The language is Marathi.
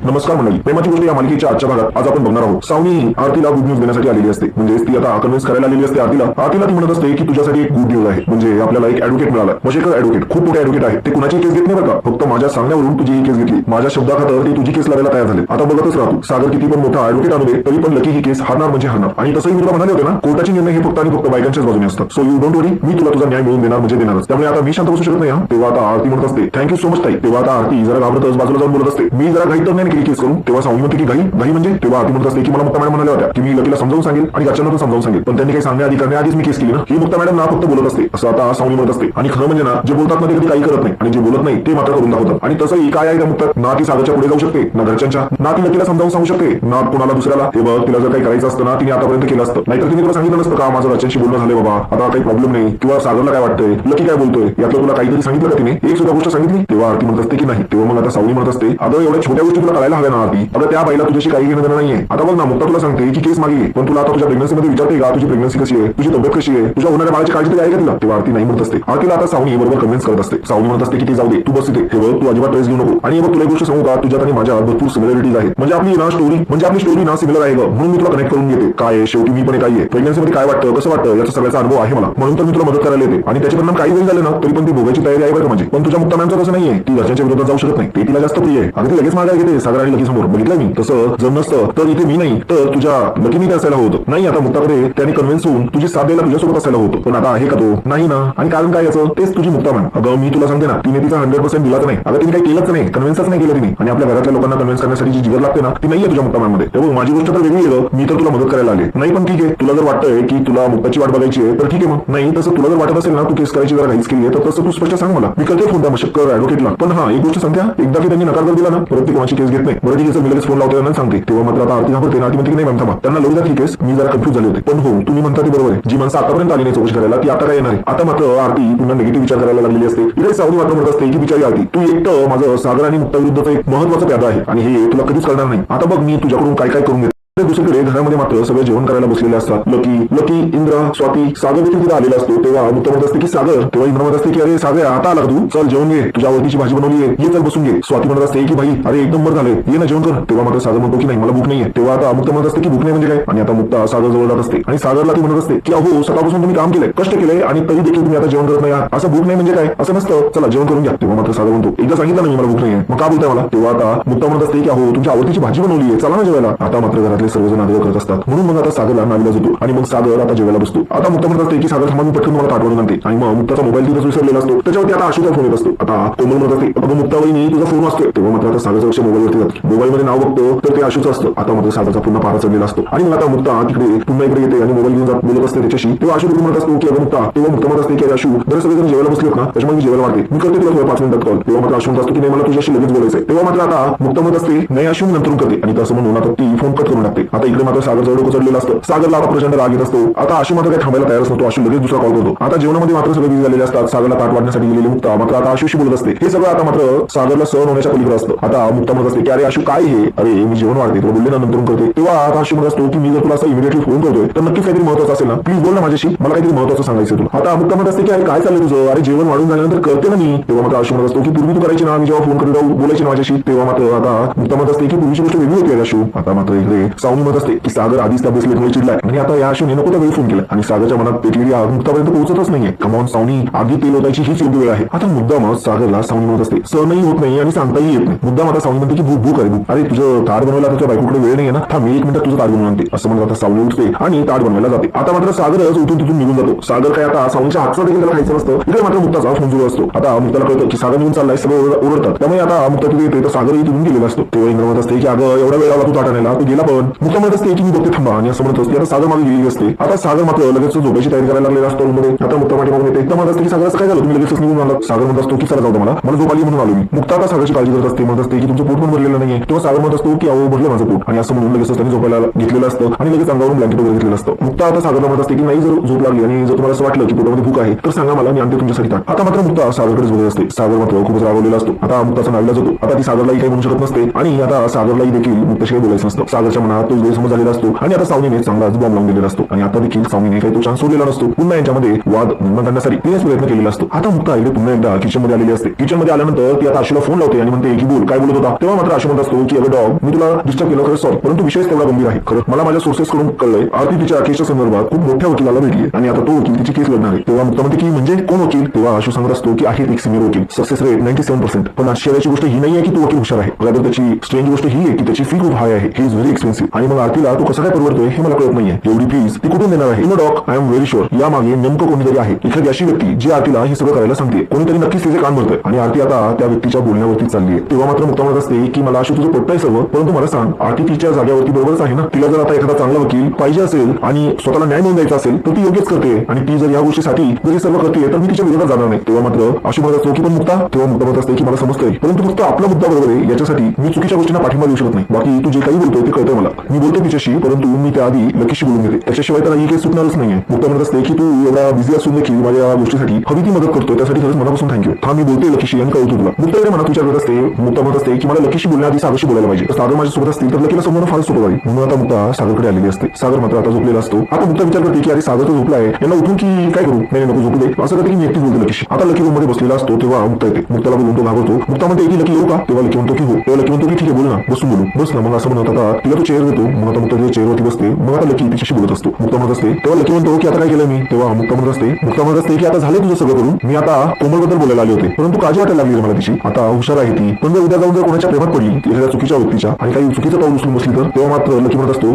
नमस्कार मंडळी, प्रेमाची गोष्ट या मालिकेच्या आजच्या भागात आज आपण बघणार आहोत. सावनी आरतीला गुड न्यूज देण्यासाठी आलेली असते. म्हणजे ती आता कन्व्हिन्स करायला आलेली असते आरतीला ती म्हणत असते की तुझ्यासाठी एक गुड न्यूज आहे. म्हणजे आपल्याला एक ऍडव्होकेट मिळाला. मशेकर ऍडव्होकेट खूप मोठे ऍडव्होकेट आहे. ते कुणाची केस घेत नाही बरं का, फक्त माझ्या सांगण्यावरून तुझी ही केस घेतली. माझ्या शब्दाखातर ती तुझी केस लढायला तयार झाले. आता बघतच राहतो, सागर किती पण मोठा ऍडव्होकेट आणू दे तरी पण लकी ही केस हारणार म्हणजे हारणार. आणि तसंही मी तुला म्हणाले होते ना, कोर्टाचे निर्णय हे फक्त आणि फक्त बायकांच्याच बाजूने असतात. सो यू डोंट वरी, मी तुला तुझा न्याय मिळवून देणार म्हणजे देणारच. त्यामुळे आता मी शांत बसू शकत नाही. तेव्हा आता आरती म्हणत असते थँक्यू सो मच ताई. तेव्हा आता आरती जरा घाबरतच बाजूला जाऊन बोलत असते, मी जरा घाई तर नाही केली केस करून. तेव्हा सावनी म्हणते की घाई म्हणजे तेव्हा आरती म्हणत असते की मला मुक्ता मॅडम म्हणाल्या होत्या की मी लकीला समजावून सांगेल आणि घरच्यांना पण समजावून सांगेल, पण त्यांनी काही सांगण्याआधी करण्याआधीच मी केस केली ना. ही मुक्ता मॅडम ना फक्त बोलत असते असं आता सावनी म्हणत असते. आणि खरं म्हणजे ना, जे बोलतात ना ते कधी काही करत नाही आणि जे बोलत नाही ते मात्र करून दाखवतात. आणि तसंही काय आहे त्या मुक्तात, ना ती सागरच्या पुढे जाऊ शकते, ना घरच्यांच्या, ना ती लकीला समजावून सांगू शकते, ना कोणाला दुसऱ्याला. हे बघ, तिला जर काही करायचं असतं ना तिने आतापर्यंत केलं असतं. नाहीतर तिने तुला सांगितलं नसतं का माझं घरच्यांशी बोलणं झालंय बाबा, आता काही प्रॉब्लेम नाही, किंवा सागरला काय वाटतंय, लकी काय बोलतोय, यातलं तुला काहीतरी सांगितलं का तिने, एक सुद्धा गोष्ट सांगितली. तेव्हा आरती म्हणत असते की नाही. तेव्हा मग आता सावनी म्हणत असते अगं एवढ्या छोट्या गोष्टी तुला करायला हव्या ना आरती. अगं त्या बाईला तुझ्याशी काही घेणं देणं नाहीये. आता बघ ना, मुक्ता तुला सांगते की केस मागे, पण तुला आता तुझ्या प्रेग्नन्सीमध्ये विचारते का तुझी प्रेग्नन्सी कशी आहे, तुझी तब्येत कशी आहे, तुझ्या होणाऱ्या बाळाची काळजी तरी आहे का तिला. तेव्हा आरती नाही म्हणत असते. आरतीला आता सावनी बरोबर कन्व्हिन्स करत असते. सावनी म्हणत असते की ती जाऊ दे, तू बस इथे. हे बघ, तू अजिबात ट्रेस घेऊ नको. आणि बघ तुला एक गोष्ट सांगू का, तुझ्यात आणि माझ्या भरपूर सिमिलरिटीज आहेत. म्हणजे आपली स्टोरी ना सिमिलर आहे, म्हणून मी तुला कनेक्ट करून घेते. काय शेवटी मी पण एक आहे. प्रेग्नन्सीमध्ये काय वाटतं, कसं वाटतं, याचा सगळ्याचा अनुभव आहे मला, म्हणून तर मी तुला मदत करायला येते. आणि त्याचे परिणाम काही जरी झाले ना तरी पण ती भोगायची तयारी आहे बरं माझी. पण तुझ्या मुक्ता मॅमचं तसं नाहीये, ती घरच्यांच्या विरोधात जाऊ शकत नाही. ते तिला जास्त प्रिय आहे. अगदी लगेच मागायला घेते सागर आणि लकी समोर. बघितलं मी, तसं जर नसतं तर इथे मी नाही तर तुझ्या लकीने ते असायला होतं. नाही, आता मुक्ताकडे त्याने कन्व्हिन्स होऊन तुझी साथ द्यायला तुझ्यासोबत असायला होतं. पण आता आहे का तो? नाही ना. आणि कारण काय याचं, तेच तुझी मुक्ता मॅम. अगं मी तुला सांगते ना, तिने तिचा 100% दिलाच नाही. अगं तिने काही केलंच नाही, कन्व्हिन्सच नाही केलं तिने. आणि आपल्या घरातल्या लोकांना कन्व्हिन्स करण्यासाठी जी जिगर लागते ना ती नाहीये तुझ्या मुक्ता मॅम मध्ये. तेव्हा माझी गोष्ट तर वेगळी आहे. मी तर तुला मदत करायला आले. नाही पण ठीक आहे, तुला जर वाटतंय की तुला मुक्ताची वाट बघायची आहे तर ठीक आहे. मग नाही तसं तुला जर वाटत असेल ना तू केस करायची जरा घाईच केली आहे तर तसं तू स्पष्ट सांग मला. मी करते फोन त्या मशक्कर ऍडव्होकेटला. पण हा एक गोष्ट सांगते, एकदा की त्यांनी नकार दिला ना परत ती कोणाची केस घेत नाही. बरं ठीक आहे, मी लगेच फोन लावतो आणि सांगते. तेव्हा मात्र आता आरती घाबरते. आरती म्हणते की नाही मॅम थांबा, त्यांना लढू द्या ही केस. मी जरा कन्फ्युज झाले होते. पण हो, तुम्ही म्हणता ती बरोबर आहे. जी माणसं आतापर्यंत आली नाही चौकशी करायला ती आता काय येणार आहे. आता मात्र आरती पुन्हा निगेटिव्ह विचार करायला लागलेली असते. इकडे सावनी मात्र म्हणत असते की बिचारी आरती, तू एकटं माझं सागर आणि मुक्ता विरुद्धचं एक महत्वाचं प्यादा आहे आणि हे तुला कधीच कळणार नाही. आता बघ मी तुझ्याकडून काय काय करून घेतो. दुसरीकडे घरामध्ये मात्र सगळे जेवण करायला बसलेले असतात. लकी, इंद्र, स्वाती, सागर देखील तिथे आलेला असतो. तेव्हा मुक्ता म्हणत असते की सागर, तेव्हा इंद्र म्हणत असते की अरे सागर आता आला तू, चल जेवण घे, तुझ्या आवडतीची भाजी बनवली आहे, ये चल बसून घे. स्वाती म्हणत असते की भाई अरे एकदम बरं झालंय, ये ना जेवण कर. तेव्हा मात्र सागर म्हणतो की नाही मला भूक नाहीये. तेव्हा आता मुक्ता म्हणत असते की भूक नाही म्हणजे काय. आणि आता मुक्ता सागर जवळ जात असते आणि सागरला ती म्हणत असते की अहो सकाळपासून तुम्ही काम केलंय, कष्ट केलंय आणि तरी देखील तुम्ही आता जेवण करत नाही आहात. असं भूक नाही म्हणजे काय, असं नसतं, चला जेवण करून घ्या. तेव्हा मात्र सागर म्हणतो एकदा सांगितलं नाही मला भूक नाहीये, मग का बोलताय मला. तेव्हा आता मुक्ता म्हणत असते की अहो तुमच्या आवडतीची भाजी बनवली आहे, चला ना जेवायला. आता मात्र घरातले सर्वजण आग्रह करत असतात. म्हणून मग आता सागरला नावीला जातो आणि मग सागर आता जेवायला बसतो. आता मुक्ता म्हणत असते की सागर थांबा, मी पटकन मला ताट वाढून आणते. आणि मग मुक्ताचा मोबाईल तिथेच विसरलेला असतो. त्याच्यावरती आता आशूचा फोन येत असतो. आता कोमल म्हणत असते अगं मुक्ता वहिनी तुझा फोन असतो. तेव्हा मात्र आता सागरचं लक्ष मोबाईलवरती जातं. मोबाईलमध्ये नाव बघतो तर ते आशूचं असतं. आता मात्र सागरचा पुन्हा पारा चढलेला असतो. आणि मग आता मुक्ता तिकडे पुन्हा इकडे येते आणि मोबाईल घेऊन जात बोलत असते त्याच्याशी. तेव्हा आशू म्हणत असतो की अगं मुक्ता. तेव्हा मुक्ता म्हणत असते की आशू जर सगळेजण जेवायला बसलेत ना त्याच्यामुळे मी जेवायला वाढते, मी करते तुला थोडं 5 मिनिटात कॉल. तेव्हा मात्र आशू म्हणत असतो की नाही मला तुझ्याशी लगेच बोलायचंय. तेव्हा मात्र आता मुक्ता म्हणत असते नाही आशू मी नंतर करते. आणि तसं म्हणून आता ती फोन कट करून टाकते. आता इकडे मात्र सागर डोकं चढलेलं असतं. सागरला आता प्रचंड राग येत असतो. आता आशू मात्र काही थांबायला तयारच नसतो. आशू लगेच दुसरा कॉल करतो. आता जेवणामध्ये मात्र सगळे बिझी झालेले असतात. सागरला ताट वाढण्यासाठी गेलेली मुक्ता मात्र आता आशूशी बोलत असते. हे सगळं आता मात्र सागरला सहन होण्याच्या पलीकडे असतं. आता मुक्ता म्हणत असते की अरे आशू काय हे, अरे मी जेवण वाढते तुला बोलले ना नंतर करते. तेव्हा आता आशू म्हणत असतो की मी जर तुला असं इमिडिएटली फोन करतोय तर नक्कीच काहीतरी महत्वाचं असेल ना, प्लीज बोल ना माझ्याशी, मला काहीतरी महत्वाचं सांगायचं तुला. आता मुक्ता म्हणत असते की अरे काय चाललंय तुझं, अरे जेवण वाढून झाल्यानंतर करते ना मी. तेव्हा मात्र आशू म्हणत असतो की पूर्वी तू करायची ना, मी जेव्हा फोन करत बोलायची ना माझ्याशी. तेव्हा मात्र आता मुक्ता म्हणत असते की पूर्वीची गोष्ट वेगळी होती आशू. आता मात्र इकडे सावनी म्हणत असते की सागर आधीच त्या ब्रेसलेटमुळे चिडलाय आणि आता या आशूने नको त्या वेळी फोन केला आणि सागरच्या मनात पेटलेली आग मुक्तापर्यंत पोहोचतच नाहीये. कमावून सावनी आधी तेल होतायची हीच योग्य वेळ आहे. आता मुद्दाम सागरला सावनी म्हणत असते सहनही होत नाही आणि सांगताही येत नाही. मुद्दाम आता सावनी म्हणते की भूक आहे भूक. अरे तुझं ताट बनवायला तुझ्या बायकोकडे वेळ नाही ना, थांब मी 1 मिनिट तुझं ताट बनवून आणते. असं म्हणत आता सावनी उठते आणि ताट बनवायला जाते. आता मात्र सागरच उठून तिथून निघून जातो. सागर काय आता सावनीच्या हातचा देखील त्याला खायचं नसतं. इकडे मात्र मुक्ताचा फोन सुरू असतो. आता मुक्ताला कळतं की सागर निघून चाललाय, सगळं ओरडतात. त्यामुळे आता मुक्ता तिथे येते तर सागरही तिथून गेलेला असतो. तेव्हा इंद्र म्हणत असते की अगं एवढा वेळ आला तू ताट आणायला, तू गेला पण. मुक्ता म्हणत असते की मी बघते थांबा आणि असं म्हणत असते. आता सागर मागे गेलेली असते. आता सागर मात्र लगेच झोपायची तयारी करायला लागलेला असतो रूममध्ये. आता मुक्ता पाठीमागून येते. एकदम म्हणत असते की सागर असं काय झालं, तुम्ही लगेच निघून आलात. सागर म्हणत असतो की चला जाऊ मला झोप आली म्हणून आलो मी. मुक्ता आता सागरची काळजी करत असते. म्हणत असते की तुमचं पोट पण भरलेलं नाहीये. तेव्हा सागर म्हणत असतो की अहो भरलं माझं पोट. आणि असं म्हणून लगेच त्यांनी झोपायला घेतलेलं असतं आणि लगेच अंगावरून ब्लँकेट वगैरे घेतलेलं असतं. मुक्ता आता सागरला म्हणत असते की नाही जर झोप लागली आणि जर तुम्हाला असं वाटलं की पोटामध्ये भूक आहे तर सांगा मला, मी आणते तुमच्यासाठी ताट. आता मात्र मुक्ता सागरकडेच बघत असते. सागर मात्र खूपच रागवलेला असतो. आता मुक्ताचा नावीला जातो. आता ती सागरलाही काही म्हणू शकत नसते आणि आता सागरलाही देखील मुक्ताशी बोलायचं नसतं. सागरच्या मनात तो गैरसमज झालेला असतो आणि आता सावनीने चांगलाच बॉम्ब लावून दिलेला असतो आणि आता देखील सावनीने काही तो चान्स सोडलेला नसतो. पुन्हा यांच्यामध्ये वाद निर्माण करण्यासाठी तिनेच प्रयत्न केलेला असतो. आता मुक्ता इकडे पुन्हा एकदा किचन मध्ये आलेली असते. किचन मध्ये आल्यानंतर ती आता आशूला फोन लावते आणि म्हणते की बोल काय बोलत होता. तेव्हा मात्र आशू म्हणत असतो की अगं डॉग मी तुला डिस्टर्ब केलं खरं सॉरी, परंतु विषय तेवढा गंभीर आहे. खरं मला माझ्या सोर्सेस कडून कळलंय आरती तिच्या केसच्या संदर्भात खूप मोठ्या वकिलाला भेटली आणि आता तो वकील तिची केस लढणार आहे. तेव्हा मुक्ता म्हणते की म्हणजे कोण वकील. तेव्हा आशू सांगत असतो की आहे एक सिनियर वकील, सक्सेस रेट 97%. पण आश्चर्याची गोष्ट ही नाही आहे की तो वकील हुशार आहे, बरोबर त्याची स्ट्रेंज गोष्ट ही आहे की त्याची फी खूप हाय आहे. He is very expensive. आणि मग आरतीला तो कसा काय परवडतोय हे मला कळत नाहीये. एवढी फीज ती कुठून देणार आहे. No doubt I am very sure यामागे नेमकं कोणीतरी आहे, एखादी अशी व्यक्ती जी आरतीला हे सगळं करायला सांगते. कोणीतरी नक्कीच तिचे कान भरतोय आणि आरती आता त्या व्यक्तीच्या बोलण्यावरती चालली आहे. तेव्हा मात्र मुक्ता म्हणत असते की मला आशू तुझं पटतंय सर्व, परंतु मला सांग आरती तिच्या जागेवरती बरोबरच आहे ना. तिला जर आता एखादा चांगला वकील पाहिजे असेल आणि स्वतःला न्याय मिळवून द्यायचा असेल तर ती योग्यच करते आणि ती जर या गोष्टीसाठी जर हे सर्व करते तर मी तिच्या विरोधात जाणार नाही. तेव्हा मात्र आशू म्हणत असतो की पण मुक्ता. तेव्हा मुक्ता म्हणत असते की मला समजतंय, परंतु फक्त आपला मुद्दा बरोबर आहे याच्यासाठी मी चुकीच्या गोष्टींना पाठिंबा देऊ शकत नाही. बाकी तू जे काही बोलतोय ते कळतंय मला. मी बोलतो तिच्याशी, परंतु मी त्याआधी लकीशी बोलून घेते, त्याच्याशिवाय तर ही काही सुटणारच नाहीये. मुक्ता म्हणत असते की तू एवढा बिझी असून देखील माझ्या गोष्टीसाठी हवी ती मदत करतोय त्यासाठी खरंच मनापासून थँक्यू. हा मी बोलते लकीशी आणि कळतो तुला. मुक्ता इकडे मनात विचार करत असते. मुक्ता म्हणत असते की मला लकीशी बोलण्याआधी सागरशी बोलायला पाहिजे. तर सागर माझ्या सोबत असतील तर लकीला समोर फार सोपं जाईल. म्हणून आता मुक्ता सागरकडे आलेली असते. सागर मात्र आता झोपलेला असतो. आता मुक्ता विचार करते की अरे सागर तर झोपला आहे, यांना उठून की काय करू. नाही नको झोपू दे असं करते की मी एकटी बोलते लकीशी. आता लकी रूम मध्ये बसलेला असतो तेव्हा मुक्ता येते. मुक्ताला बोलून तो घाबरतो. मुक्ता म्हणते की लकी येऊ का. तेव्हा लकी म्हणतो की हो. तेव्हा लकी म्हणतो की ठीक आहे बोल ना बसून बोलू. बस ना मग असं म्हणत आता तिला तो चेअर देतो. मग आता मुक्ता तिच्या चेअरवरती बसते. मग आता लकी तिच्याशी बोलत असतो. मुक्ता म्हणत असते तेव्हा लकी म्हणतो की आता काय केलं मी. तेव्हा मुक्ता म्हणत असते की आता झाले तुझं सगळं करून. मी आता कोमलबद्दल बोलायला आले होते, परंतु काळजी वाटायला लागली मला तिची. आता हुशार आहे ती, पण जर उद्या जाऊन जर कोणाच्या प्रेमात पडली एखाद्या चुकीच्या व्यक्तीच्या आणि काही चुकीचं पाऊल उचलून बसली तर. तेव्हा मात्र लकी म्हणत असतो